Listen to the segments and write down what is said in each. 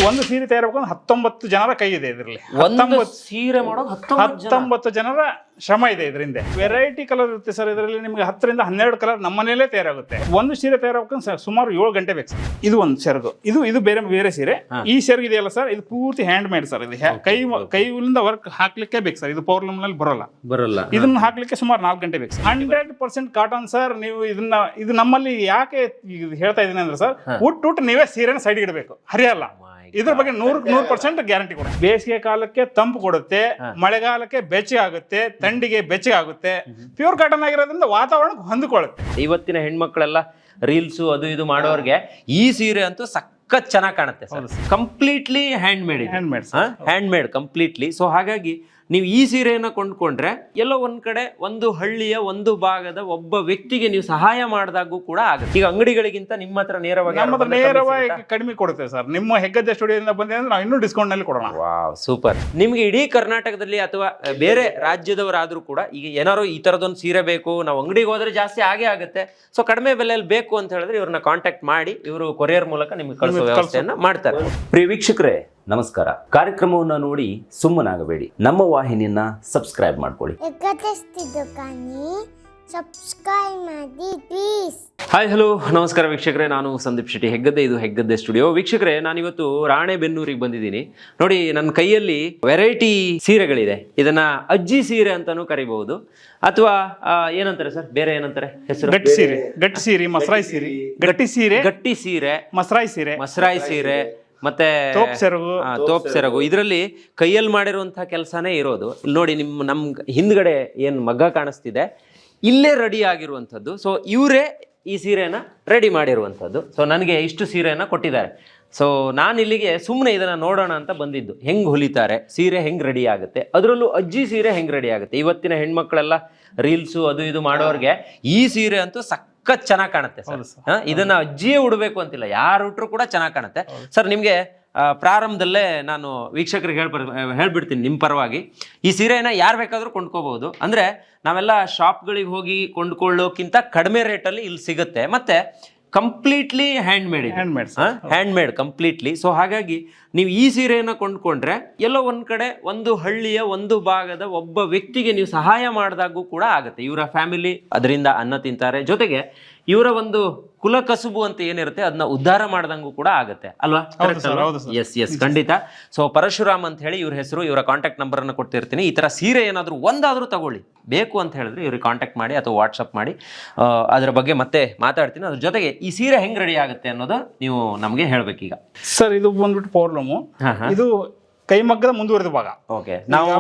ಒಂದು ಸೀರೆ ತಯಾರಾಗಬೇಕು 19 ಜನರ ಕೈ ಇದೆ ಇದರಲ್ಲಿ. ಒಂದು ಸೀರೆ ಮಾಡೋದು 19 ಜನರ ಶ್ರಮ ಇದೆ ಇದರಿಂದ. ವೆರೈಟಿ ಕಲರ್ ಇರುತ್ತೆ ಸರ್ ಇದರಲ್ಲಿ. ನಿಮಗೆ 10 ರಿಂದ 12 ಕಲರ್ ನಮ್ಮ ಮನೆಯಲ್ಲೇ ತಯಾರಾಗುತ್ತೆ. ಒಂದು ಸೀರೆ ತಯಾರಾಗಬೇಕು ಸುಮಾರು 7 ಗಂಟೆ ಬೇಕು ಸರ್. ಇದು ಒಂದು ಸೆರಗು, ಇದು ಬೇರೆ ಸೀರೆ. ಈ ಸೆರಗು ಇದೆಯಲ್ಲ ಸರ್, ಇದು ಪೂರ್ತಿ ಹ್ಯಾಂಡ್ ಮೇಡ್ ಸರ್. ಇದು ಕೈಯಿಂದ ವರ್ಕ್ ಹಾಕ್ಲಿಕ್ಕೆ ಬೇಕು ಸರ್. ಇದು ಪವರ್ ಲೂಮ್ ನಲ್ಲಿ ಬರೋಲ್ಲ. ಇದನ್ನ ಹಾಕ್ಲಿಕ್ಕೆ ಸುಮಾರು 4 ಗಂಟೆ ಬೇಕು ಸರ್. 100% cotton sir. ನೀವು ಇದು ನಮ್ಮಲ್ಲಿ ಯಾಕೆ ಹೇಳ್ತಾ ಇದೀನಿ ಅಂದ್ರೆ ಸರ್, ಉಟ್ಟು ನೀವೇ ಸೀರೆನ ಸೈಡ್ ಇಡಬೇಕು, ಹರಿಯಲ್ಲ. ಇದ್ರ ಬಗ್ಗೆ 100% ಗ್ಯಾರಂಟಿ ಕೊಡುತ್ತೆ. ಬೇಸಿಗೆ ಕಾಲಕ್ಕೆ ತಂಪು ಕೊಡುತ್ತೆ, ಮಳೆಗಾಲಕ್ಕೆ ಬೆಚ್ಚಗೆ ಆಗುತ್ತೆ, ಥಂಡಿಗೆ ಬೆಚ್ಚಗೆ ಆಗುತ್ತೆ. ಪ್ಯೂರ್ ಕಾಟನ್ ಆಗಿರೋದ್ರಿಂದ ವಾತಾವರಣಕ್ಕೆ ಹೊಂದಿಕೊಳ್ಳುತ್ತೆ. ಇವತ್ತಿನ ಹೆಣ್ಮಕ್ಳೆಲ್ಲ ರೀಲ್ಸು ಅದು ಇದು ಮಾಡೋರ್ಗೆ ಈ ಸೀರೆ ಅಂತೂ ಸಖತ್ ಚೆನ್ನಾಗಿ ಕಾಣುತ್ತೆ. Completely hand made completely. So ಹಾಗಾಗಿ ನೀವು ಈ ಸೀರೆಯನ್ನ ಕೊಂಡ್ಕೊಂಡ್ರೆ ಎಲ್ಲೋ ಒಂದ್ ಕಡೆ ಒಂದು ಹಳ್ಳಿಯ ಒಂದು ಭಾಗದ ಒಬ್ಬ ವ್ಯಕ್ತಿಗೆ ನೀವು ಸಹಾಯ ಮಾಡಿದಾಗೂ ಕೂಡ ಆಗುತ್ತೆ. ಈಗ ಅಂಗಡಿಗಳಿಗಿಂತ ನಿಮ್ಮ ಹತ್ರ ನೇರವಾಗಿ ಕಡಿಮೆ ಕೊಡುತ್ತೆ ಸರ್. ನಿಮ್ಮ ಹೆಗ್ಗದ್ದೆ ಸ್ಟುಡಿಯೋದಿಂದ ಬಂದ್ರೆ ನಾವು ಇನ್ನೂ ಡಿಸ್ಕೌಂಟ್ ನಲ್ಲಿ ಕೊಡೋಣ. Wow, super. ನಿಮ್ಗೆ ಇಡೀ ಕರ್ನಾಟಕದಲ್ಲಿ ಅಥವಾ ಬೇರೆ ರಾಜ್ಯದವರಾದ್ರೂ ಕೂಡ ಈಗ ಏನಾದ್ರು ಈ ತರದೊಂದು ಸೀರೆ ಬೇಕು, ನಾವು ಅಂಗಡಿಗೆ ಹೋದ್ರೆ ಜಾಸ್ತಿ ಆಗೇ ಆಗುತ್ತೆ. ಸೊ ಕಡಿಮೆ ಬೆಲೆಯಲ್ಲಿ ಬೇಕು ಅಂತ ಹೇಳಿದ್ರೆ ಇವ್ರನ್ನ ಕಾಂಟ್ಯಾಕ್ಟ್ ಮಾಡಿ ಇವರು ಕೊರಿಯರ್ ಮೂಲಕ ನಿಮ್ಗೆ ಕಳಿಸೋ ವ್ಯವಸ್ಥೆಯನ್ನ ಮಾಡ್ತಾರೆ. ಪ್ರಿಯ ವೀಕ್ಷಕರೇ ನಮಸ್ಕಾರ. ಕಾರ್ಯಕ್ರಮವನ್ನು ನೋಡಿ ಸುಮ್ಮನಾಗಬೇಡಿ, ನಮ್ಮ ವಾಹಿನಿಯನ್ನ ಸಬ್ಸ್ಕ್ರೈಬ್ ಮಾಡ್ಕೊಳ್ಳಿ. ಹಾಯ್ ಹಲೋ ನಮಸ್ಕಾರ ವೀಕ್ಷಕರೇ, ನಾನು ಸಂದೀಪ್ ಶೆಟ್ಟಿ, ಹೆಗ್ಗದ್ದೆ. ಇದು ಹೆಗ್ಗದ್ದೆ ಸ್ಟುಡಿಯೋ. ವೀಕ್ಷಕರೇ, ನಾನಿವತ್ತು ರಾಣೆಬೆನ್ನೂರಿಗೆ ಬಂದಿದ್ದೀನಿ. ನೋಡಿ, ನನ್ನ ಕೈಯಲ್ಲಿ ವೆರೈಟಿ ಸೀರೆಗಳಿದೆ. ಇದನ್ನ ಅಜ್ಜಿ ಸೀರೆ ಅಂತಾನೂ ಕರಿಬಹುದು, ಅಥವಾ ಏನಂತಾರೆ ಸರ್, ಬೇರೆ ಏನಂತಾರೆ ಹೆಸರು? ಗಟ್ಟಿ ಸೀರೆ, ಮಸರಾಯಿ ಸೀರೆ, ಗಟ್ಟಿ ಸೀರೆ, ಮಸರಾಯಿ ಸೀರೆ, ಮತ್ತೆ ತೋಪ್ ಸೆರಗು. ಇದರಲ್ಲಿ ಕೈಯಲ್ಲಿ ಮಾಡಿರುವಂತಹ ಕೆಲಸನೇ ಇರೋದು. ನೋಡಿ, ನಮ್ ಹಿಂದ್ಗಡೆ ಏನ್ ಮಗ್ಗ ಕಾಣಿಸ್ತಿದೆ, ಇಲ್ಲೇ ರೆಡಿ ಆಗಿರುವಂಥದ್ದು. ಸೊ ಇವರೇ ಈ ಸೀರೆನ ರೆಡಿ ಮಾಡಿರುವಂಥದ್ದು. ಸೊ ನನಗೆ ಇಷ್ಟು ಸೀರೆನ ಕೊಟ್ಟಿದ್ದಾರೆ. ಸೊ ನಾನು ಇಲ್ಲಿಗೆ ಸುಮ್ಮನೆ ಇದನ್ನ ನೋಡೋಣ ಅಂತ ಬಂದಿದ್ದು. ಹೆಂಗ್ ಹೊಲಿತಾರೆ, ಸೀರೆ ಹೆಂಗ್ ರೆಡಿ ಆಗುತ್ತೆ, ಅದರಲ್ಲೂ ಅಜ್ಜಿ ಸೀರೆ ಹೆಂಗ್ ರೆಡಿ ಆಗುತ್ತೆ. ಇವತ್ತಿನ ಹೆಣ್ಮಕ್ಳೆಲ್ಲ ರೀಲ್ಸು ಅದು ಇದು ಮಾಡೋರ್ಗೆ ಈ ಸೀರೆ ಅಂತೂ ಸಖತ್ ಚೆನ್ನಾಗಿ ಕಾಣುತ್ತೆ ಸರ್. ಇದನ್ನ ಅಜ್ಜಿಯೇ ಉಡ್ಬೇಕು ಅಂತಿಲ್ಲ, ಯಾರು ಉಟ್ರು ಕೂಡ ಚೆನ್ನಾಗಿ ಕಾಣುತ್ತೆ ಸರ್. ನಿಮ್ಗೆ ಪ್ರಾರಂಭದಲ್ಲೇ ನಾನು ವೀಕ್ಷಕರಿಗೆ ಹೇಳ್ಬಿಡ್ತೀನಿ ನಿಮ್ಮ ಪರವಾಗಿ, ಈ ಸೀರೆನ ಯಾರು ಬೇಕಾದ್ರೂ ಕೊಂಡ್ಕೋಬಹುದು. ಅಂದ್ರೆ ನಾವೆಲ್ಲ ಶಾಪ್ಗಳಿಗೆ ಹೋಗಿ ಕೊಂಡ್ಕೊಳ್ಳೋಕ್ಕಿಂತ ಕಡಿಮೆ ರೇಟಲ್ಲಿ ಇಲ್ಲಿ ಸಿಗುತ್ತೆ. ಮತ್ತೆ completely hand made completely. So ಹಾಗಾಗಿ ನೀವು ಈ ಸೀರೆಯನ್ನ ಕೊಂಡ್ಕೊಂಡ್ರೆ ಎಲ್ಲೋ ಒಂದ್ ಕಡೆ ಒಂದು ಹಳ್ಳಿಯ ಒಂದು ಭಾಗದ ಒಬ್ಬ ವ್ಯಕ್ತಿಗೆ ನೀವು ಸಹಾಯ ಮಾಡಿದಾಗೂ ಕೂಡ ಆಗುತ್ತೆ. ಇವರ ಫ್ಯಾಮಿಲಿ ಅದರಿಂದ ಅನ್ನ ತಿಂತಾರೆ, ಜೊತೆಗೆ ಇವರ ಒಂದು ಕುಲ ಕಸುಬು ಅಂತ ಏನಿರುತ್ತೆ ಅದನ್ನ ಉದ್ಧಾರ ಮಾಡ್ದಂಗೂ ಕೂಡ ಆಗುತ್ತೆ ಅಲ್ವಾ? ಎಸ್ ಖಂಡಿತ. ಸೊ ಪರಶುರಾಮ್ ಅಂತ ಹೇಳಿ ಇವ್ರ ಹೆಸರು. ಇವರ ಕಾಂಟ್ಯಾಕ್ಟ್ ನಂಬರ್ ಅನ್ನು ಕೊಡ್ತಿರ್ತೀನಿ. ಈ ತರ ಸೀರೆ ಏನಾದ್ರು ಒಂದಾದ್ರೂ ತಗೊಳ್ಳಿ, ಬೇಕು ಅಂತ ಹೇಳಿದ್ರೆ ಇವ್ರಿಗೆ ಕಾಂಟ್ಯಾಕ್ಟ್ ಮಾಡಿ ಅಥವಾ ವಾಟ್ಸಪ್ ಮಾಡಿ. ಅದ್ರ ಬಗ್ಗೆ ಮತ್ತೆ ಮಾತಾಡ್ತೀನಿ. ಅದ್ರ ಜೊತೆಗೆ ಈ ಸೀರೆ ಹೆಂಗ್ ರೆಡಿ ಆಗುತ್ತೆ ಅನ್ನೋದು ನೀವು ನಮ್ಗೆ ಹೇಳ್ಬೇಕೀಗ. ಸರ್, ಇದು ಬಂದ್ಬಿಟ್ಟು ಪೌರ್ಣಮು. ಇದು ಕೈಮಗ್ಗದ ಮುಂದುವರೆದ ಭಾಗ. ಓಕೆ, ನಾವು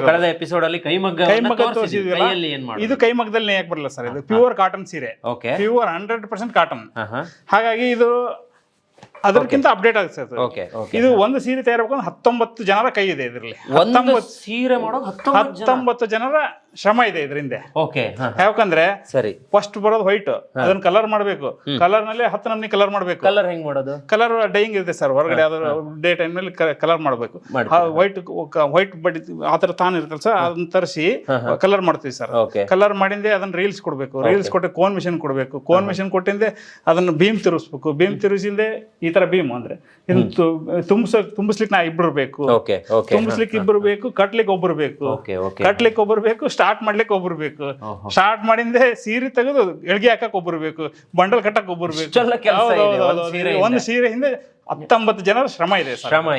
ಕಳೆದ ಎಪಿಸೋಡ್ ಅಲ್ಲಿ ಕೈಮಗ್ಗ ತೋರಿಸಿದ್ವಿ. ಇದು ಕೈಮಗ್ಗದಲ್ಲಿ ನೇಯಕ್ ಬರಲ್ಲ ಸರ್. ಇದು ಪ್ಯೂರ್ ಕಾಟನ್ ಸೀರೆ, ಪ್ಯೂರ್ 100% ಕಾಟನ್. ಹಾಗಾಗಿ ಇದು ಅದಕ್ಕಿಂತ ಅಪ್ಡೇಟ್ ಆಗುತ್ತೆ ಸರ್. ಇದು ಒಂದು ಸೀರೆ ತಯಾರಾಗಬೇಕು 19 ಜನರ ಕೈ ಇದೆ ಇದರಲ್ಲಿ. ಸೀರೆ ಮಾಡೋದು 19 ಜನರ ಶ್ರಮ ಇದೆ ಇದರಿಂದ. ಯಾಕಂದ್ರೆ ಸರಿ, ಫಸ್ಟ್ ಬರೋದು ವೈಟ್, ಅದನ್ನ ಕಲರ್ ಮಾಡಬೇಕು. ಕಲರ್ ನಲ್ಲಿ 10 ನಮೂನಿ ಕಲರ್ ಮಾಡಬೇಕು. ಕಲರ್ ಹೆಂಗ್ ಮಾಡೋದು? ಕಲರ್ ಡೈಯಿಂಗ್ ಇರುತ್ತೆ ಸರ್. ಹೊರಗಡೆ ಡೇ ಟೈಮ್ ನಲ್ಲಿ ಕಲರ್ ಮಾಡಬೇಕು. ವೈಟ್ ಬಡಿ ಆತರ ತಾನು ಇರುತ್ತಲ್ಲ ಸರ್, ಅದನ್ನ ತರಿಸಿ ಕಲರ್ ಮಾಡ್ತೀವಿ ಸರ್. ಕಲರ್ ಮಾಡಿಂದೆ ಅದನ್ನ ರೀಲ್ಸ್ ಕೊಡ್ಬೇಕು. ರೀಲ್ಸ್ ಕೊಟ್ಟು ಕೋನ್ ಮಿಷನ್ ಕೊಡ್ಬೇಕು. ಕೋನ್ ಮಿಷನ್ ಕೊಟ್ಟಿಂದೆ ಅದನ್ನ ಭೀಮ್ ತಿರುಗಿಸ್ಬೇಕು. ಭೀಮ್ ತಿರುಗಿಸಿಂದೆ ಈ ತರ ಭೀಮ್ ಅಂದ್ರೆ ತುಂಬಿಸ್ಲಿಕ್ಕೆ ನಾ ಇಬ್ರು ಬೇಕು. ತುಂಬಿಸ್ಲಿಕ್ಕೆ ಇಬ್ರು ಬೇಕು, ಕಟ್ಲಿಕ್ಕೆ ಒಬ್ರು ಬೇಕು. ಕಟ್ಲಿಕ್ಕೆ ಒಬ್ರು ಬೇಕು, ಸ್ಟಾರ್ಟ್ ಮಾಡ್ಲಿಕ್ಕೆ ಒಬ್ರು ಬೇಕು. ಸ್ಟಾರ್ಟ್ ಮಾಡಿಂದೆ ಸೀರೆ ತೆಗೆದು ಎಳ್ಗೆ ಹಾಕಕ್ ಒಬ್ರು ಬೇಕು, ಬಂಡಲ್ ಕಟ್ಟಕ್ ಒಬ್ರು ಬೇಕು. ಒಂದು ಸೀರೆ ಹಿಂದೆ 19 ಜನರ ಶ್ರಮ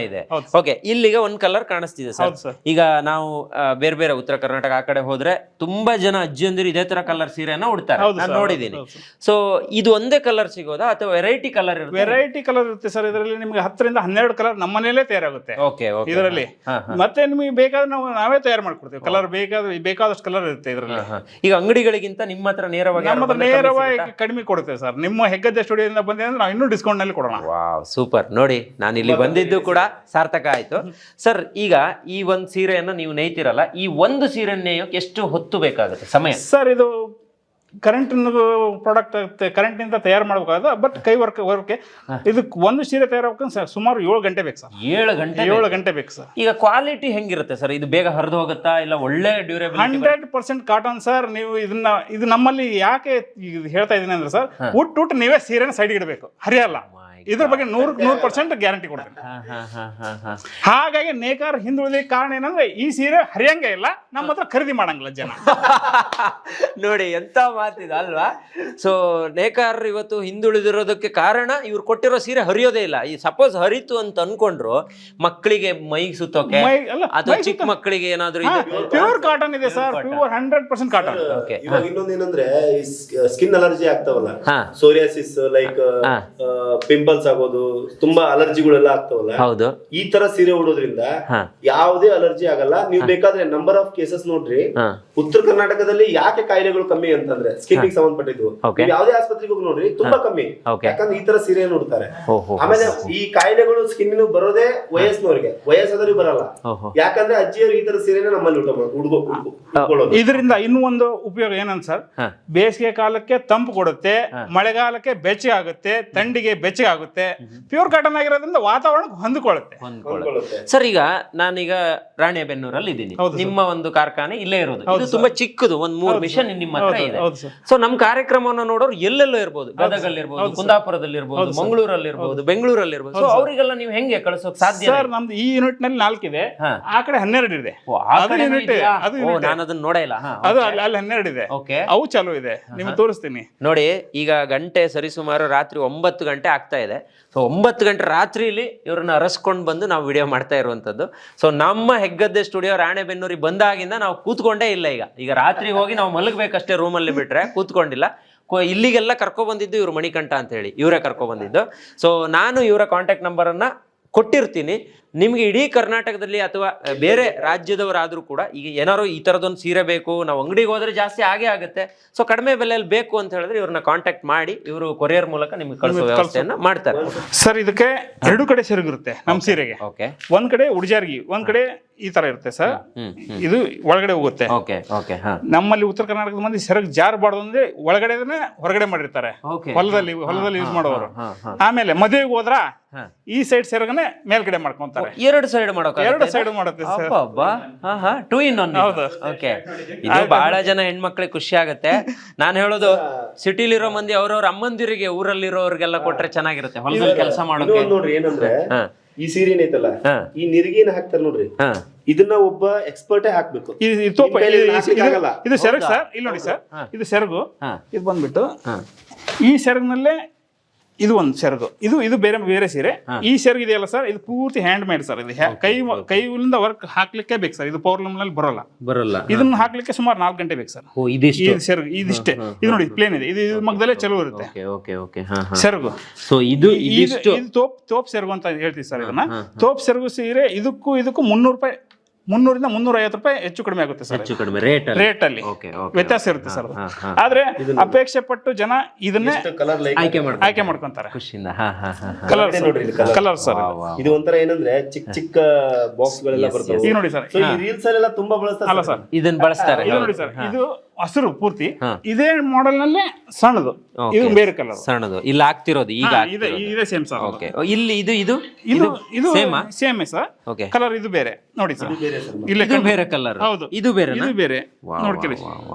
ಇದೆ. ಓಕೆ, ಇಲ್ಲಿಗೆ ಒಂದ್ ಕಲರ್ ಕಾಣಿಸ್ತಿದೆ ಸರ್. ಈಗ ನಾವು ಬೇರೆ ಬೇರೆ ಉತ್ತರ ಕರ್ನಾಟಕ ಆ ಕಡೆ ಹೋದ್ರೆ ತುಂಬಾ ಜನ ಅಜ್ಜಿಯಂದಿರು ಇದೇ ತರ ಕಲರ್ ಸೀರೆನ ಉಡ್ತಾರೆ, ನಾನು ನೋಡಿದೀನಿ. ಸೊ ಇದು ಒಂದೇ ಕಲರ್ ಸಿಗೋದಾ ಅಥವಾ ವೆರೈಟಿ ಕಲರ್ ಇರುತ್ತೆ? ವೆರೈಟಿ ಕಲರ್ ಇರುತ್ತೆ ಸರ್. ಇದರಲ್ಲಿ ನಿಮ್ಗೆ 10 ರಿಂದ 12 ಕಲರ್ ನಮ್ಮ ಮನೆಯಲ್ಲೇ ತಯಾರಾಗುತ್ತೆ ಇದರಲ್ಲಿ. ಮತ್ತೆ ನಿಮಗೆ ಬೇಕಾದ್ರೆ ನಾವೇ ತಯಾರು ಮಾಡ್ಕೊಡ್ತೀವಿ. ಕಲರ್ ಬೇಕಾದಷ್ಟು ಕಲರ್ ಇರುತ್ತೆ ಇದರಲ್ಲಿ. ಈಗ ಅಂಗಡಿಗಳಿಗಿಂತ ನಿಮ್ಮ ಹತ್ರ ನೇರವಾಗಿ ಕಡಿಮೆ ಕೊಡುತ್ತೆ ಸರ್. ನಿಮ್ಮ ಹೆಗ್ಗದ್ದೆ ಸ್ಟುಡಿಯೋದಿಂದ ಬಂದ್ರೆ ನಾವು ಇನ್ನೂ ಡಿಸ್ಕೌಂಟ್ ನಲ್ಲಿ ಕೊಡೋಣ. ಸೂಪರ್. ನೋಡಿ, ನಾನು ಇಲ್ಲಿ ಬಂದಿದ್ದು ಕೂಡ ಸಾರ್ಥಕ ಆಯ್ತು ಸರ್. ಈಗ ಈ ಒಂದು ಸೀರೆಯನ್ನ ನೀವು ನೇಯ್ತಿರಲ್ಲ, ಈ ಒಂದು ಸೀರೆ ನೇಯೋಕೆ ಎಷ್ಟು ಹೊತ್ತು ಬೇಕಾಗುತ್ತೆ ಸಮಯ ಸರ್? ಇದು ಕರೆಂಟ್ ಪ್ರಾಡಕ್ಟ್ ಕರೆಂಟ್ ನಿಂದ ತಯಾರು ಮಾಡಬೇಕಾದ, ಬಟ್ ಕೈ ವರ್ಕ್ ಇದಕ್ಕೆ ಒಂದು ಸೀರೆ ತಯಾರಾಗಬೇಕು ಸುಮಾರು 7 ಗಂಟೆ ಬೇಕು ಸರ್. 7 ಗಂಟೆ ಬೇಕು ಸರ್. ಈಗ ಕ್ವಾಲಿಟಿ ಹೆಂಗಿರುತ್ತೆ ಸರ್? ಇದು ಬೇಗ ಹರಿದು ಹೋಗುತ್ತಾ ಇಲ್ಲ ಒಳ್ಳೆ ಡ್ಯೂರೇಬಲ್? 100% cotton sir. ನೀವು ಇದು ನಮ್ಮಲ್ಲಿ ಯಾಕೆ ಹೇಳ್ತಾ ಇದೀನಿ ಅಂದ್ರೆ ಸರ್, ಉಟ್ಟು ನೀವೇ ಸೀರೆನ ಸೈಡ್ ಇಡಬೇಕು, ಹರಿಯಲ್ಲ. ಇದ್ರ ಬಗ್ಗೆ 100% ಗ್ಯಾರಂಟಿ ಕೊಡ್ತೀನಿ. ಹಾಗಾಗಿ ನೇಕಾರ ಹಿಂದುಳಿದ ಕಾರಣ ಏನಂದ್ರೆ ಈ ಸೀರೆ ಹರಿಯಂಗೆ ಇಲ್ಲ, ನಮ್ಮ ಹತ್ರ ಖರೀದಿ ಮಾಡಂಗಿಲ್ಲ ಜನ. ನೋಡಿ ಎಂತ ಮಾತಿದೆ ಅಲ್ವಾ. ಸೊ ನೇಕಾರ್ ಇವತ್ತು ಹಿಂದುಳಿದಿರೋದಕ್ಕೆ ಕಾರಣ ಇವ್ರು ಕೊಟ್ಟಿರೋ ಸೀರೆ ಹರಿಯೋದೇ ಇಲ್ಲ. ಈ ಸಪೋಸ್ ಹರಿತು ಅಂತ ಅನ್ಕೊಂಡ್ರು ಮಕ್ಕಳಿಗೆ ಮೈ ಸುತ್ತೋಕೆ ಅಥವಾ ಚಿಕ್ಕ ಮಕ್ಕಳಿಗೆ ಏನಾದ್ರು ಪ್ಯೂರ್ ಕಾಟನ್ ಇದೆ ಸರ್, ಪ್ಯೂರ್ 100% ಕಾಟನ್. ಇವಾಗ ಇನ್ನೊಂದೇನಂದ್ರೆ ಸ್ಕಿನ್ ಅಲರ್ಜಿ ಆಗ್ತಾವಲ್ಲ, ಸೋರಿಯಾಸಿಸ್ ಲೈಕ್ ಪಿಂಪಲ್ಸ್ ಆಗೋದು, ತುಂಬಾ ಅಲರ್ಜಿಗಳೆಲ್ಲ ಆಗ್ತಾವಲ್ಲ, ಹೌದು, ಈ ತರ ಸೀರೆ ಉಡೋದ್ರಿಂದ ಯಾವುದೇ ಅಲರ್ಜಿ ಆಗಲ್ಲ. ನೀವು ಬೇಕಾದ್ರೆ ನಂಬರ್ ಆಫ್ ಕೇಸಸ್ ನೋಡ್ರಿ, ಉತ್ತರ ಕರ್ನಾಟಕದಲ್ಲಿ ಯಾಕೆ ಕಾಯಿಲೆಗಳು ಕಮ್ಮಿ ಅಂತಂದ್ರೆ ಸ್ಕಿನ್ ಗೆ ಸಂಬಂಧಪಟ್ಟಿದ್ವು, ಯಾವುದೇ ಆಸ್ಪತ್ರೆಗೆ ಹೋಗಿ ನೋಡ್ರಿ ತುಂಬಾ ಕಮ್ಮಿ, ಯಾಕಂದ್ರೆ ಈ ತರ ಸೀರೆ ನೋಡ್ತಾರೆ. ಆಮೇಲೆ ಈ ಕಾಯಿಲೆಗಳು ಸ್ಕಿನ್ ಬರೋದೇ ವಯಸ್ಸಿನವ್ರಿಗೆ, ವಯಸ್ಸಾದವ್ರಿಗೆ ಬರಲ್ಲ. ಯಾಕಂದ್ರೆ ಅಜ್ಜಿಯವರು ಈ ತರ ಸೀರೆನ ನಮ್ಮಲ್ಲಿ ಉಟ್ಕೊಳ್ಳೋದು. ಇದರಿಂದ ಇನ್ನೂ ಒಂದು ಉಪಯೋಗ ಏನಂತ ಸರ್, ಬೇಸಿಗೆ ಕಾಲಕ್ಕೆ ತಂಪು ಕೊಡುತ್ತೆ, ಮಳೆಗಾಲಕ್ಕೆ ಬೆಚ್ಚಗೆ ಆಗುತ್ತೆ, ಥಂಡಿಗೆ ಬೆಚ್ಚಗೆ ಆಗುತ್ತೆ. ಪ್ಯೂರ್ ಕಾಟನ್ ಆಗಿರೋದ್ರಿಂದ ವಾತಾವರಣಕ್ಕೆ ಹೊಂದಿಕೊಳ್ಳುತ್ತೆ. ಸರ್ ಈಗ ನಾನೀಗ ರಾಣೆಬೆನ್ನೂರಲ್ಲಿ ಇದ್ದೀನಿ, ನಿಮ್ಮ ಒಂದು ಕಾರ್ಖಾನೆ ಇಲ್ಲೇ ಇರೋದು, ಇದು ತುಂಬಾ ಚಿಕ್ಕದು, ಒಂದ್ 3 ಮಿಷನ್ ನಿಮ್ಮ ಹತ್ರ ಇದೆ. ಸೊ ನಮ್ ಕಾರ್ಯಕ್ರಮವನ್ನು ನೋಡೋರು ಎಲ್ಲೆಲ್ಲೋ ಇರ್ಬೋದು, ಗದಗಲ್ಲಿ ಇರ್ಬೋದು, ಕುಂದಾಪುರದಲ್ಲಿ ಇರ್ಬೋದು, ಮಂಗಳೂರಲ್ಲಿ ಇರ್ಬೋದು, ಬೆಂಗಳೂರಲ್ಲಿ ಇರ್ಬೋದು. ಸೊ ಅವರಿಗೆಲ್ಲ ನೀವು ಹೆಂಗೆ ಕಳಿಸೋಕ್ ಸಾಧ್ಯ? ಸರ್ ನಮ್ದು ಈ ಯೂನಿಟ್ ನಲ್ಲಿ 4 ಇದೆ, ಆ ಕಡೆ 12 ಇದೆ. ನಾನು ಅದನ್ನ ನೋಡೇ ಇಲ್ಲ. ಅದು ಅಲ್ಲಿ 12 ಇದೆ, ಅವು ಚಾಲು ಇದೆ, ನಿಮ್ಗೆ ತೋರಿಸ್ತೀನಿ ನೋಡಿ. ಈಗ ಗಂಟೆ ಸರಿಸುಮಾರು ರಾತ್ರಿ 9 ಗಂಟೆ ಆಗ್ತಾ ಇದೆ. ಸೊ 9 ಗಂಟೆ ರಾತ್ರಿಲಿ ಇವ್ರನ್ನ ಅರಸ್ಕೊಂಡು ಬಂದು ನಾವು ವಿಡಿಯೋ ಮಾಡ್ತಾ ಇರುವಂತದ್ದು. ಸೊ ನಮ್ಮ ಹೆಗ್ಗದ್ದೆ ಸ್ಟುಡಿಯೋ ರಾಣೆಬೆನ್ನೂರಿಗೆ ಬಂದಾಗಿಂದ ನಾವು ಕೂತ್ಕೊಂಡೇ ಇಲ್ಲ. ಈಗ ರಾತ್ರಿ ಹೋಗಿ ನಾವು ಮಲಗಬೇಕಷ್ಟೇ, ರೂಮಲ್ಲಿ ಬಿಟ್ರೆ ಕೂತ್ಕೊಂಡಿಲ್ಲ. ಇಲ್ಲಿಗೆಲ್ಲ ಕರ್ಕೊ ಬಂದಿದ್ದು ಇವ್ರು ಮಣಿಕಂಠ ಅಂತ ಹೇಳಿ, ಇವರೇ ಕರ್ಕೊ ಬಂದಿದ್ದು. ಸೊ ನಾನು ಇವರ ಕಾಂಟ್ಯಾಕ್ಟ್ ನಂಬರನ್ನ ಕೊಟ್ಟಿರ್ತೀನಿ. ನಿಮ್ಗೆ ಇಡೀ ಕರ್ನಾಟಕದಲ್ಲಿ ಅಥವಾ ಬೇರೆ ರಾಜ್ಯದವರಾದ್ರೂ ಕೂಡ ಈಗ ಏನಾದ್ರು ಈ ತರದೊಂದು ಸೀರೆ ಬೇಕು, ನಾವು ಅಂಗಡಿಗೆ ಹೋದ್ರೆ ಜಾಸ್ತಿ ಆಗೇ ಆಗುತ್ತೆ. ಸೊ ಕಡಿಮೆ ಬೆಲೆಯಲ್ಲಿ ಬೇಕು ಅಂತ ಹೇಳಿದ್ರೆ ಇವ್ರನ್ನ ಕಾಂಟ್ಯಾಕ್ಟ್ ಮಾಡಿ ಇವರು ಕೊರಿಯರ್ ಮೂಲಕ ನಿಮ್ಗೆ ಕಳಿಸೋ ವ್ಯವಸ್ಥೆಯನ್ನ ಮಾಡ್ತಾರೆ. ಸರ್ ಇದಕ್ಕೆ 2 ಕಡೆ ಸೆರಗಿರುತ್ತೆ ನಮ್ಮ ಸೀರೆಗೆ. ಒಂದ್ ಕಡೆ ಉಡ್ಜಾರ್ಗಿ, ಒಂದ್ ಕಡೆ ಈ ತರ ಇರುತ್ತೆ ಸರ್. ಇದು ಒಳಗಡೆ ಹೋಗುತ್ತೆ. ನಮ್ಮಲ್ಲಿ ಉತ್ತರ ಕರ್ನಾಟಕದ ಮಂದಿ ಸೆರಗ್ ಜಾರಬಾರ್ದು ಅಂದ್ರೆ ಒಳಗಡೆ ಹೊರಗಡೆ ಮಾಡಿರ್ತಾರೆ, ಹೊಲದಲ್ಲಿ ಯೂಸ್ ಮಾಡೋರು. ಆಮೇಲೆ ಮದುವೆಗೆ ಹೋದ್ರ ಈ ಸೈಡ್ ಸೆರಗನೆ ಮೇಲ್ಗಡೆ ಮಾಡ್ಕೊಂತಾರೆ. 2 ಸೈಡ್ ಮಾಡುತ್ತೆ ಸರ್. Two in one. ಇದು ಬಹಳ ಜನ ಹೆಣ್ಮಕ್ಳಿಗೆ ಖುಷಿ ಆಗತ್ತೆ. ನಾನ್ ಹೇಳೋದು ಸಿಟಿಲಿರೋ ಮಂದಿ ಅವ್ರವ್ರ ಅಮ್ಮಂದಿರಿಗೆ, ಊರಲ್ಲಿರೋರ್ಗೆಲ್ಲ ಕೊಟ್ರೆ ಚೆನ್ನಾಗಿರುತ್ತೆ, ಹೊಲದಲ್ಲಿ ಕೆಲಸ ಮಾಡೋದು. ನೋಡ್ರಿ ಏನಂದ್ರೆ ಈ ಸೀರೆ ಏನೈತಲ್ಲ, ಈ ನಿರಿಗೆನ ಹಾಕ್ತಾರೆ ನೋಡ್ರಿ, ಇದನ್ನ ಒಬ್ಬ ಎಕ್ಸ್ಪರ್ಟೇ ಹಾಕ್ಬೇಕು. ಇದು ಸೆರಗು ಸರ್, ಇಲ್ಲಿ ನೋಡಿ ಸರ್, ಇದು ಸೆರಗು. ಇದು ಬಂದ್ಬಿಟ್ಟು ಈ ಸೆರಗಿನಲ್ಲೇ ಇದು ಒಂದು ಸೆರಗು, ಇದು ಬೇರೆ ಸೀರೆ. ಈ ಸೆರಗು ಇದೆಯಲ್ಲ ಸರ್, ಇದು ಪೂರ್ತಿ ಹ್ಯಾಂಡ್ ಮೇಡ್ ಸರ್. ಇದು ಕೈಯಿಂದ ವರ್ಕ್ ಹಾಕ್ಲಿಕ್ಕೆ ಬೇಕು ಸರ್, ಇದು ಪವರ್ಲೂಮ್ ನಲ್ಲಿ ಬರಲ್ಲ. ಇದನ್ನ ಹಾಕ್ಲಿಕ್ಕೆ ಸುಮಾರು 4 ಗಂಟೆ ಬೇಕು ಸರ್. ಸೆರಗು ಇದಿಷ್ಟೇ. ಇದು ನೋಡಿ ಪ್ಲೇನ್ ಇದೆ, ಇದು ಮಗ್ದಲ್ಲೇ ಚಲೋ ಇರುತ್ತೆ ಸೆರಗು. ತೋಪ್ ಸೆರಗು ಅಂತ ಹೇಳ್ತೀವಿ ಸರ್ ಇದನ್ನ. ತೋಪ್ ಸೆರಗು ಸೀರೆ ಇದಕ್ಕೂ 300 ರೂಪಾಯಿ, 300 ರಿಂದ 350 ರೂಪಾಯಿ ಹೆಚ್ಚು ಕಡಿಮೆ ಆಗುತ್ತೆ ಸರ್. ರೇಟ್ ಅಲ್ಲಿ ವ್ಯತ್ಯಾಸ ಇರುತ್ತೆ ಸರ್. ಆದ್ರೆ ಅಪೇಕ್ಷೆ ಪಟ್ಟು ಜನ ಇದನ್ನೇ ಆಯ್ಕೆ ಮಾಡ್ಕೊಂತಾರೆ. ಕಲರ್ ಸರ್ ಇದು ಒಂಥರ ಏನಂದ್ರೆ ಚಿಕ್ಕ ಬಾಕ್ಸ್ ಗಳೆಲ್ಲ ಬರ್ತವೆ. ಈಗ ನೋಡಿ ಸರ್, ಈ ರೀಲ್ಸ್ ಅಲ್ಲೆಲ್ಲ ತುಂಬಾ ಬಳಸ್ತಾರೆ. ಅಲ್ಲ ಸರ್, ಇದನ್ನ ಬಳಸ್ತಾರೆ. ನೋಡಿ ಸರ್, ಇದು ಹಸಿರು ಪೂರ್ತಿ ಇದೇ ಮಾಡೆಲ್ ನಲ್ಲಿ ಸಣ್ಣದು, ಇದು ಬೇರೆ ಕಲರ್ ಸಣ್ಣದು ಇಲ್ಲಿ ಆಗ್ತಿರೋದು. ಈಗ ಇದೆ ಸೇಮ್ ಸರ್. ಇಲ್ಲಿ ಇದು ಸೇಮ್ ಸರ್. ಕಲರ್ ಇದು ಬೇರೆ ನೋಡಿ ಸರ್, ಇಲ್ಲಿ ಬೇರೆ ಕಲರ್, ಹೌದು ಇದು ಬೇರೆ ನೋಡ್ಕೊಳ್ಳಿ.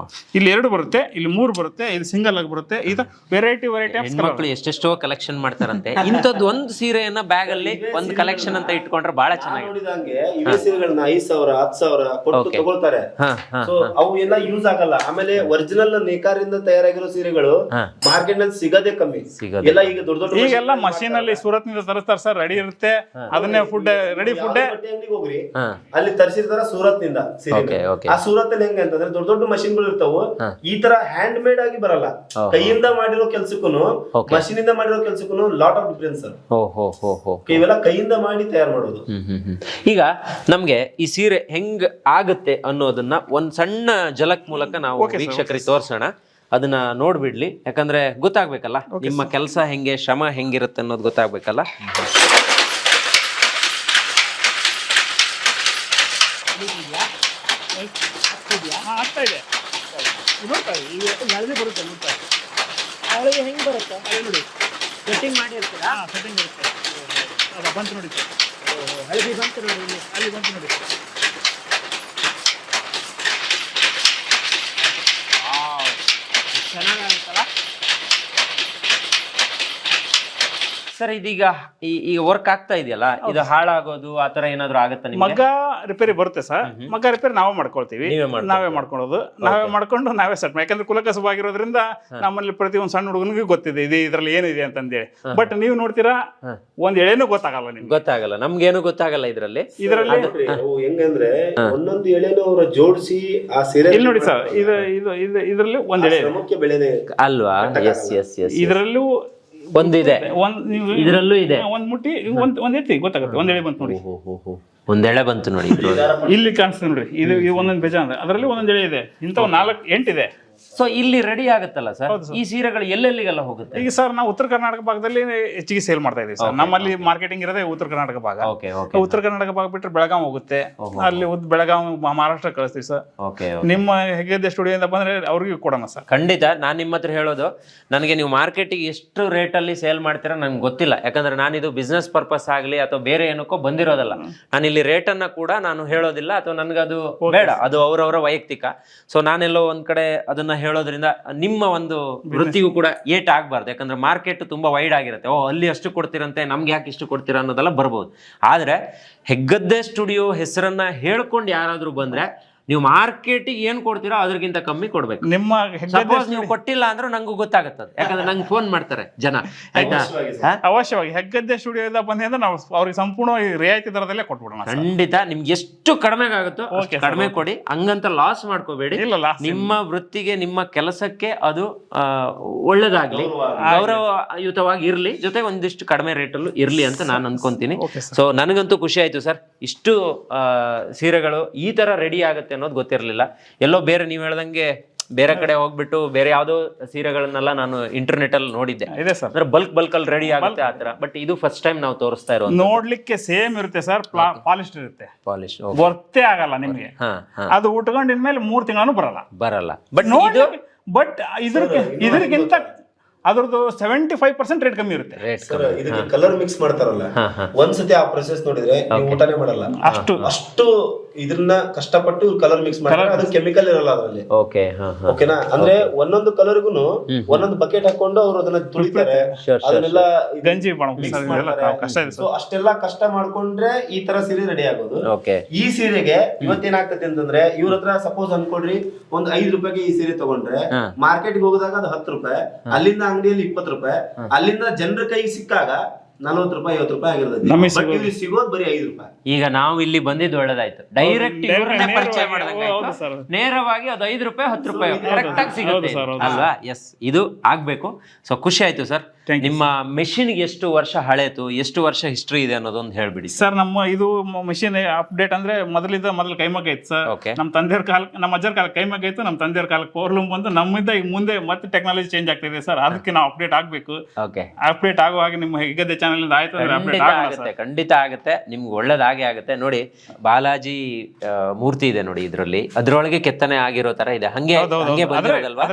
ಇಲ್ಲಿ 2 ಬರುತ್ತೆ, ಇಲ್ಲಿ 3 ಬರುತ್ತೆ, ಇದು ಸಿಂಗಲ್ ಆಗಿ ಬರುತ್ತೆ. ಇದು ವೆರೈಟಿ ಹೆಣ್ಮಕ್ಳು ಎಷ್ಟೆಷ್ಟೋ ಕಲೆಕ್ಷನ್ ಮಾಡ್ತಾರಂತೆ. ಇಂಥದ್ದು ಒಂದು ಸೀರೆಯನ್ನ ಬ್ಯಾಗ್ ಅಲ್ಲಿ ಒಂದು ಕಲೆಕ್ಷನ್ ಅಂತ ಇಟ್ಕೊಂಡ್ರೆ ಬಹಳ ಚೆನ್ನಾಗಿದೆ. ಇವೇ ಸೀರೆಗಳನ್ನ 5,000 10,000 ಕೊಟ್ಟು ತಗೊಳ್ತಾರೆ. ಅವು ಎಲ್ಲ ಯೂಸ್ ಆಗಲ್ಲ. ಆಮೇಲೆ ಒರಿಜಿನಲ್ ನೇಕಾರಿಂದ ತಯಾರಾಗಿರೋ ಸೀರೆಗಳು ಮಾರ್ಕೆಟ್ ನಲ್ಲಿ ಸಿಗದೆ ಕಮ್ಮಿ. ಎಲ್ಲ ಈಗ ದೊಡ್ಡ ಈಗೆಲ್ಲ ಮಷೀನ್ ಅಲ್ಲಿ ಸೂರತ್ ನಿಂದ ತರಿಸ್ತಾರೆ ಸರ್, ರೆಡಿ ಇರುತ್ತೆ. ಅದನ್ನೇ ರೆಡಿ ಫುಡ್ ಹೋಗ್ರಿ, ಅಲ್ಲಿ ತರಿಸಿರ್ತಾರ ಸೂರತ್ ನಿಂದ ಸೀರೆ. ಆ ಸೂರತ್ ಅಲ್ಲಿ ಹೆಂಗೆ ಅಂತಂದ್ರೆ ದೊಡ್ಡ ಮಷೀನ್ ಗಳು ಇರ್ತಾವು. ಈ ತರ ಹ್ಯಾಂಡ್ ಮೇಡ್ ಆಗಿ ಬರಲ್ಲ. ಕೈಯಿಂದ ಮಾಡಿರೋ ಕೆಲ್ಸಕ್ಕೂ ಮಷೀನ್ ಇಂದ ಮಾಡಿರೋ ಕೆಲ್ಸಕ್ಕೂ ಲಾಟ್ ಆಫ್ ಡಿಫರೆನ್ಸ್. ಇವೆಲ್ಲ ಕೈಯಿಂದ ಮಾಡಿ ತಯಾರು ಮಾಡೋದು. ಈಗ ನಮ್ಗೆ ಈ ಸೀರೆ ಹೆಂಗ್ ಆಗುತ್ತೆ ಅನ್ನೋದನ್ನ ಒಂದ್ ಸಣ್ಣ ಝಲಕ್ ಮೂಲಕ ನಾವು ವೀಕ್ಷಕರಿಗೆ ತೋರ್ಸೋಣ. ಅದನ್ನ ನೋಡ್ಬಿಡ್ಲಿ, ಯಾಕಂದ್ರೆ ಗೊತ್ತಾಗ್ಬೇಕಲ್ಲ ನಿಮ್ಮ ಕೆಲಸ ಹೆಂಗೆ, ಶ್ರಮ ಹೆಂಗಿರುತ್ತೆ ಅನ್ನೋದು ಗೊತ್ತಾಗ್ಬೇಕಲ್ಲ. ಹೆಂಗ್ ಬರುತ್ತೆ ನೋಡಿ, ಸೆಟ್ಟಿಂಗ್ ಮಾಡಿರ್ತೀರಾ? ಸೆಟ್ಟಿಂಗ್ ಇರುತ್ತೆ. ಬಂತು ನೋಡಿ ಸರ್, ಹಳದಿ ಬಂತು ನೋಡಿ, ಇಲ್ಲಿ ಅಲ್ಲಿ ಬಂತು ನೋಡಿ. ಚೆನ್ನಾಗಾಗುತ್ತಲ್ಲ ಸರ್ ಇದೀಗ ಈಗ ವರ್ಕ್ ಆಗ್ತಾ ಇದೆಯಲ್ಲ, ಇದು ಹಾಳಾಗೋದು ಆತರ ಏನಾದ್ರು ಆಗತ್ತಾ ನಿಮ್ಗೆ? ಮಗ್ಗ ರಿಪೇರಿ ಬರುತ್ತೆ ಸರ್, ಮಗ್ಗ ರಿಪೇರಿ ನಾವೇ ಮಾಡ್ಕೊಳ್ತೀವಿ, ನಾವೇ ಮಾಡ್ಕೊಳ್ಳೋದು, ನಾವೇ ಮಾಡ್ಕೊಂಡು ನಾವೇ ಸೆಟ್ ಮಾಡಿ. ಯಾಕಂದ್ರೆ ಕುಲಕಸವಾಗಿರೋದ್ರಿಂದ ನಮ್ಮಲ್ಲಿ ಪ್ರತಿಯೊಂದು ಸಣ್ಣ ಹುಡುಗನಿಗೂ ಗೊತ್ತಿದೆ ಇದು ಇದ್ರಲ್ಲಿ ಏನಿದೆ ಅಂತಂದೇಳಿ. ಬಟ್ ನೀವು ನೋಡ್ತೀರಾ ಒಂದ್ ಎಳೆನೂ ಗೊತ್ತಾಗಲ್ಲ ನಿಮ್ಗೆ. ಗೊತ್ತಾಗಲ್ಲ, ನಮ್ಗೇನು ಗೊತ್ತಾಗಲ್ಲ ಇದ್ರಲ್ಲಿ. ಹೆಂಗಂದ್ರೆ ಒಂದೊಂದು ಎಳೆನೂ ಅವ್ರ ಜೋಡಿಸಿ ಆ ಸೀರೆ ಇಲ್ಲಿ ನೋಡಿ ಸರ್, ಇದರಲ್ಲಿ ಒಂದ್ ಎಳೆ ಮುಖ್ಯ ಬೆಳೆನೆ ಅಲ್ವಾ? Yes yes yes. ಇದರಲ್ಲೂ ಒಂದಿದೆ, ಇದರಲ್ಲೂ ಇದೆ. ಒಂದ್ ಮುಟ್ಟಿ ಒಂದ್ ಎತ್ತಿ ಗೊತ್ತಾಗುತ್ತೆ, ಒಂದ್ ಎಳೆ ಬಂತು ನೋಡಿ, ಒಂದೆಳೆ ಬಂತು ನೋಡಿ. ಇಲ್ಲಿ ಕಾಣಿಸ್ತದೆ ನೋಡ್ರಿ, ಇದು ಒಂದೊಂದು ಬೇಜ ಅಂದ್ರೆ ಅದರಲ್ಲಿ ಒಂದೊಂದ್ ಎಳೆ ಇದೆ. ಇಂಥವು 4-8 ಇದೆ. ಸೊ ಇಲ್ಲಿ ರೆಡಿ ಆಗುತ್ತಲ್ಲ ಸರ್, ಈ ಸೀರೆಗಳು ಎಲ್ಲೆಲ್ಲಿಗೆಲ್ಲ ಹೋಗುತ್ತೆ? ಈಗ ಸರ್ ನಾವು ಉತ್ತರ ಕರ್ನಾಟಕ ಭಾಗದಲ್ಲಿ ಹೆಚ್ಚಿಗೆ ಸೇಲ್ ಮಾಡ್ತಾ ಇದೀವಿ ಸರ್. ನಮ್ಮಲ್ಲಿ ಮಾರ್ಕೆಟಿಂಗ್ ಇರೋದೇ ಉತ್ತರ ಕರ್ನಾಟಕ ಭಾಗ. ಉತ್ತರ ಕರ್ನಾಟಕ ಭಾಗ ಬಿಟ್ಟರೆ ಬೆಳಗಾವಿ ಹೋಗುತ್ತೆ, ಅಲ್ಲಿ ಬೆಳಗಾವಿ ಮಹಾರಾಷ್ಟ್ರ ಕಳಿಸ್ತೀವಿ ಸರ್. ನಿಮ್ಮ ಹೆಗ್ಗದ್ದೆ ಸ್ಟುಡಿಯೋ ಇಂದ ಬಂದ್ರೆ ಅವ್ರಿಗೂ ಕೊಡೋಣ ಸರ್. ಖಂಡಿತ. ನಾನು ನಿಮ್ಮ ಹತ್ರ ಹೇಳೋದು, ನನಗೆ ನೀವು ಮಾರ್ಕೆಟಿಗೆ ಎಷ್ಟು ರೇಟಲ್ಲಿ ಸೇಲ್ ಮಾಡ್ತೀರಾ ನಂಗೆ ಗೊತ್ತಿಲ್ಲ. ಯಾಕಂದ್ರೆ ನಾನಿದು ಬಿಸ್ನೆಸ್ ಪರ್ಪಸ್ ಆಗಲಿ ಅಥವಾ ಬೇರೆ ಏನಕ್ಕೋ ಬಂದಿರೋದಲ್ಲ. ನಾನು ಇಲ್ಲಿ ರೇಟನ್ನ ಕೂಡ ನಾನು ಹೇಳೋದಿಲ್ಲ, ಅಥವಾ ನನಗದು ಬೇಡ, ಅದು ಅವರವರ ವೈಯಕ್ತಿಕ. ಸೊ ನಾನೆಲ್ಲೋ ಒಂದ್ ಕಡೆ ಅದನ್ನ ಹೇಳೋದ್ರಿಂದ ನಿಮ್ಮ ಒಂದು ವೃತ್ತಿಗೂ ಕೂಡ ಏಟ್ ಆಗ್ಬಾರ್ದು. ಯಾಕಂದ್ರೆ ಮಾರ್ಕೆಟ್ ತುಂಬಾ ವೈಡ್ ಆಗಿರುತ್ತೆ. ಅಲ್ಲಿ ಅಷ್ಟು ಕೊಡ್ತೀರಂತೆ, ನಮ್ಗೆ ಯಾಕೆ ಇಷ್ಟು ಕೊಡ್ತೀರಾ ಅನ್ನೋದೆಲ್ಲ ಬರ್ಬೋದು. ಆದ್ರೆ ಹೆಗ್ಗದ್ದೆ ಸ್ಟುಡಿಯೋ ಹೆಸರನ್ನ ಹೇಳ್ಕೊಂಡು ಯಾರಾದ್ರೂ ಬಂದ್ರೆ ನೀವು ಮಾರ್ಕೆಟಿಗೆ ಏನ್ ಕೊಡ್ತೀರಾ ಅದಕ್ಕಿಂತ ಕಮ್ಮಿ ಕೊಡ್ಬೇಕು. ನಿಮ್ಮ ಸಪೋಸ್ ನೀವು ಕೊಟ್ಟಿಲ್ಲ ಅಂದ್ರೆ ನಂಗೂ ಗೊತ್ತಾಗುತ್ತದೆ, ಯಾಕಂದ್ರೆ ನಂಗೆ ಫೋನ್ ಮಾಡ್ತಾರೆ ಜನ. ಆಯ್ತಾ? ಅವಶ್ಯವಾಗಿ ಹೆಗ್ಗದ್ದೆ ಸ್ಟುಡಿಯೋದ ಬಂದ್ರೆ ನಾವು ಅವ್ರಿಗೆ ಸಂಪೂರ್ಣ ರಿಯಾಯಿತಿ ದರದಲ್ಲೇ ಕೊಟ್ಬಿಡೋಣ. ಖಂಡಿತ. ನಿಮ್ಗೆ ಎಷ್ಟು ಕಡಿಮೆ ಆಗುತ್ತೋ ಕಡಿಮೆ ಕೊಡಿ, ಹಂಗಂತ ಲಾಸ್ ಮಾಡ್ಕೋಬೇಡಿ. ನಿಮ್ಮ ವೃತ್ತಿಗೆ ನಿಮ್ಮ ಕೆಲಸಕ್ಕೆ ಅದು ಒಳ್ಳೇದಾಗ್ಲಿ, ಗೌರವಯುತವಾಗಿ ಇರ್ಲಿ, ಜೊತೆ ಒಂದಿಷ್ಟು ಕಡಿಮೆ ರೇಟಲ್ಲೂ ಇರ್ಲಿ ಅಂತ ನಾನು ಅನ್ಕೊಂತೀನಿ. ಸೊ ನನಗಂತೂ ಖುಷಿ ಆಯ್ತು ಸರ್, ಇಷ್ಟು ಸೀರೆಗಳು ಈ ತರ ರೆಡಿ ಆಗುತ್ತೆ ಅನ್ನೋದು ಗೊತ್ತಿರಲಿಲ್ಲ. ಎಲ್ಲೋ ಬೇರೆ ನೀವು ಹೇಳ್ದಂಗೆ ಬೇರೆ ಕಡೆ ಹೋಗ್ಬಿಟ್ಟು ಬೇರೆ ಯಾವ್ದೋ ಸೀರೆಗಳನ್ನೆಲ್ಲ ನಾನು ಇಂಟರ್ನೆಟ್ ಅಲ್ಲಿ ನೋಡಿದ್ದೆ, ಅಂದ್ರೆ ಬಲ್ಕ್ ಅಲ್ಲಿ ರೆಡಿ ಆಗುತ್ತೆ ಆತರ. ಬಟ್ ಇದು ಫಸ್ಟ್ ಟೈಮ್ ನಾವು ತೋರಿಸ್ತಾ ಇರೋ. ನೋಡ್ಲಿಕ್ಕೆ ಸೇಮ್ ಇರುತ್ತೆ ಸರ್, ಪಾಲಿಶ್ ಇರುತ್ತೆ, ಪಾಲಿಶ್ ಗೊತ್ತೇ ಆಗಲ್ಲ ನಿಮ್ಗೆ. ಅದು ಉಟ್ಕೊಂಡಿದ್ಮೇಲೆ 3 ತಿಂಗಳು ಬರಲ್ಲ. ಬಟ್ ಇದಕ್ಕಿಂತ ಅದ್ರದ್ದು 75% ರೇಟ್ ಕಮ್ಮಿ ಇರುತ್ತೆ. ಇದಕ್ಕೆ ಕಲರ್ ಮಿಕ್ಸ್ ಮಾಡ್ತಾರಲ್ಲ, ಒಂದ್ಸತಿ ಆ ಪ್ರೊಸೆಸ್ ನೋಡಿದ್ರೆ ನೀವು ಊಟನೇ ಮಾಡಲ್ಲ. ಅಷ್ಟು ಇದನ್ನ ಕಷ್ಟಪಟ್ಟು ಕಲರ್ ಮಿಕ್ಸ್ ಮಾಡ್ತಾರೆ. ಅದು ಕೆಮಿಕಲ್ ಇರಲ್ಲ ಅದರಲ್ಲಿ. ಓಕೆನಾ? ಅಂದ್ರೆ ಒಂದೊಂದು ಕಲರ್ಗೂ ಒಂದೊಂದು ಬಕೆಟ್ ಹಾಕೊಂಡು ಅವ್ರು ಅದನ್ನ ತುಳಿತಾರೆ, ಅದನ್ನೆಲ್ಲ ಗಂಜಿ ಅಷ್ಟೆಲ್ಲ ಕಷ್ಟ ಮಾಡ್ಕೊಂಡ್ರೆ ಈ ತರ ಸೀರೆ ರೆಡಿ ಆಗೋದು. ಈ ಸೀರೆಗೆ ಇವತ್ತೇನಾಗ್ತದೆ ಅಂತಂದ್ರೆ, ಇವ್ರ ಹತ್ರ ಸಪೋಸ್ ಅನ್ಕೊಡ್ರಿ ಒಂದ್ 5 ರೂಪಾಯಿಗೆ ಈ ಸೀರೆ ತಗೊಂಡ್ರೆ ಮಾರ್ಕೆಟ್ಗೆ ಹೋಗೋದಾಗ ಅದು 10 ರೂಪಾಯಿ, ಅಲ್ಲಿಂದ ಅಂಗಡಿಯಲ್ಲಿ 20 ರೂಪಾಯಿ, ಅಲ್ಲಿಂದ ಜನರ ಕೈಗೆ ಸಿಕ್ಕಾಗ 40 ರೂಪಾಯಿ 50 ರೂಪಾಯಿ ಆಗಿರ್ತದೆ. ಸಿಗೋದು ಬರೀ 5 ರೂಪಾಯಿ. ಈಗ ನಾವು ಇಲ್ಲಿ ಬಂದಿದ್ದು ಒಳ್ಳೇದಾಯ್ತು, ಡೈರೆಕ್ಟ್ ಪರಿಚಯ ಮಾಡಿದಂಗೆ ನೇರವಾಗಿ ಅದು 5 ರೂಪಾಯಿ 10 ರೂಪಾಯಿ ಕರೆಕ್ಟ್ ಆಗಿ ಸಿಗುತ್ತೆ ಅಲ್ವಾ? ಎಸ್, ಇದು ಆಗ್ಬೇಕು. ಸೊ ಖುಷಿ ಆಯ್ತು ಸರ್. ನಿಮ್ಮ ಮೆಷಿನ್ ಎಷ್ಟು ವರ್ಷ ಹಳೇತು, ಎಷ್ಟು ವರ್ಷ ಹಿಸ್ಟ್ರಿ ಇದೆ ಅನ್ನೋದೊಂದು ಹೇಳ್ಬಿಡಿ ಸರ್. ನಮ್ಮ ಇದು ಮೆಷಿನ್ ಅಪ್ಡೇಟ್ ಅಂದ್ರೆ ಮೊದಲು ಕೈಮಗ್ಗ ಇತ್ತು ಸರ್. ನಮ್ಮ ತಂದೆಯವ್ರ ಕಾಲಕ್ಕೆ, ನಮ್ಮ ಅಜ್ಜರ ಕಾಲಕ್ಕೆ ಕೈಮಗ್ಗ ಇತ್ತು, ನಮ್ಮ ತಂದೆಯವ್ರ ಕಾಲಕ್ಕೆ ಪವರ್ಲೂಮ್ ಬಂದು, ನಮ್ಮಿಂದ ಈಗ ಮುಂದೆ ಮತ್ತೆ ಟೆಕ್ನಾಲಜಿ ಚೇಂಜ್ ಆಗ್ತಿದೆ ಸರ್. ಅದಕ್ಕೆ ನಾವು ಅಪ್ಡೇಟ್ ಆಗ್ಬೇಕು. ಅಪ್ಡೇಟ್ ಆಗುವಾಗ ನಿಮ್ಮ ಹೆಗ್ಗದ್ದೆ ಚಾನಲ್ ಇಂದ ಆಯ್ತು ಅಂದ್ರೆ ಅಪ್ಡೇಟ್ ಆಗುತ್ತೆ. ಖಂಡಿತ ಆಗುತ್ತೆ, ನಿಮ್ಗೆ ಒಳ್ಳೇದಾಗೆ ಆಗುತ್ತೆ. ನೋಡಿ, ಬಾಲಾಜಿ ಮೂರ್ತಿ ಇದೆ ನೋಡಿ ಇದರಲ್ಲಿ, ಅದ್ರೊಳಗೆ ಕೆತ್ತನೆ ಆಗಿರೋ ತರ ಇದೆ. ಹಂಗೆ ಬಂದಿರೋದಲ್ವಾ?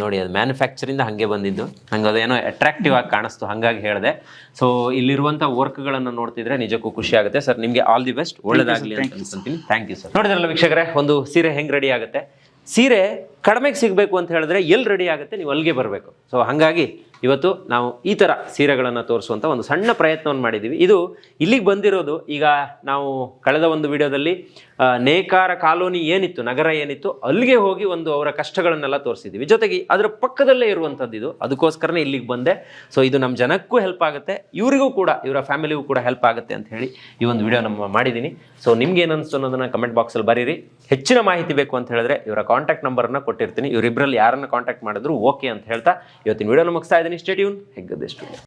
ನೋಡಿ, ಅದು ಮ್ಯಾನುಫ್ಯಾಕ್ಚರ್ ಇಂದ ಹಂಗೆ ಬಂದಿದ್ದು. ನಂಗೆ ಅದೇನೋ ಅಟ್ರಾಕ್ಟಿವ್ ಆಗಿ ಕಾಣಿಸ್ತು, ಹಂಗಾಗಿ ಹೇಳಿದೆ. ಸೊ ಇಲ್ಲಿರುವಂತ ವರ್ಕ್ ಗಳನ್ನ ನೋಡ್ತಿದ್ರೆ ನಿಜಕ್ಕೂ ಖುಷಿ ಆಗುತ್ತೆ ಸರ್. ನಿಮ್ಗೆ ಆಲ್ ದಿ ಬೆಸ್ಟ್, ಒಳ್ಳೇದಾಗ್ಲಿ ಅಂತ ಅನ್ಕೊಂತೀನಿ. Thank you sir. ನೋಡಿದ್ರಲ್ಲ ವೀಕ್ಷಕರೇ, ಒಂದು ಸೀರೆ ಹೆಂಗ್ ರೆಡಿ ಆಗುತ್ತೆ. ಸೀರೆ ಕಡಿಮೆಗೆ ಸಿಗಬೇಕು ಅಂತ ಹೇಳಿದ್ರೆ ಎಲ್ಲಿ ರೆಡಿ ಆಗುತ್ತೆ, ನೀವು ಅಲ್ಲಿಗೆ ಬರಬೇಕು. ಸೊ ಹಾಗಾಗಿ ಇವತ್ತು ನಾವು ಈ ಥರ ಸೀರೆಗಳನ್ನು ತೋರಿಸುವಂಥ ಒಂದು ಸಣ್ಣ ಪ್ರಯತ್ನವನ್ನು ಮಾಡಿದ್ದೀವಿ. ಇದು ಇಲ್ಲಿಗೆ ಬಂದಿರೋದು, ಈಗ ನಾವು ಕಳೆದ ಒಂದು ವಿಡಿಯೋದಲ್ಲಿ ನೇಕಾರ ಕಾಲೋನಿ ಏನಿತ್ತು, ನಗರ ಏನಿತ್ತು, ಅಲ್ಲಿಗೆ ಹೋಗಿ ಒಂದು ಅವರ ಕಷ್ಟಗಳನ್ನೆಲ್ಲ ತೋರಿಸಿದ್ದೀವಿ. ಜೊತೆಗೆ ಅದರ ಪಕ್ಕದಲ್ಲೇ ಇರುವಂಥದ್ದು ಇದು, ಅದಕ್ಕೋಸ್ಕರನೇ ಇಲ್ಲಿಗೆ ಬಂದೆ. ಸೊ ಇದು ನಮ್ಮ ಜನಕ್ಕೂ ಹೆಲ್ಪ್ ಆಗುತ್ತೆ, ಇವರಿಗೂ ಕೂಡ, ಇವರ ಫ್ಯಾಮಿಲಿಗೂ ಕೂಡ ಹೆಲ್ಪ್ ಆಗುತ್ತೆ ಅಂತ ಹೇಳಿ ಈ ಒಂದು ವಿಡಿಯೋ ನಮ್ಮ ಮಾಡಿದ್ದೀನಿ. ಸೊ ನಿಮ್ಗೆ ಏನು ಅನಿಸ್ತು ಅನ್ನೋದನ್ನು ಕಮೆಂಟ್ ಬಾಕ್ಸಲ್ಲಿ ಬರೀರಿ. ಹೆಚ್ಚಿನ ಮಾಹಿತಿ ಬೇಕು ಅಂತ ಹೇಳಿದ್ರೆ ಇವರ ಕಾಂಟ್ಯಾಕ್ಟ್ ನಂಬರನ್ನು ಕೊಟ್ಟಿರ್ತೀನಿ, ಇವರಿಬ್ಬರಲ್ಲಿ ಯಾರನ್ನು ಕಾಂಟ್ಯಾಕ್ಟ್ ಮಾಡಿದ್ರು ಓಕೆ ಅಂತ ಹೇಳ್ತಾ ಇವತ್ತಿನ ವಿಡಿಯೋನ ಮುಗಿಸ್ತಾ ಇದ್ದೀನಿ. Stay tune, Heggadde studio.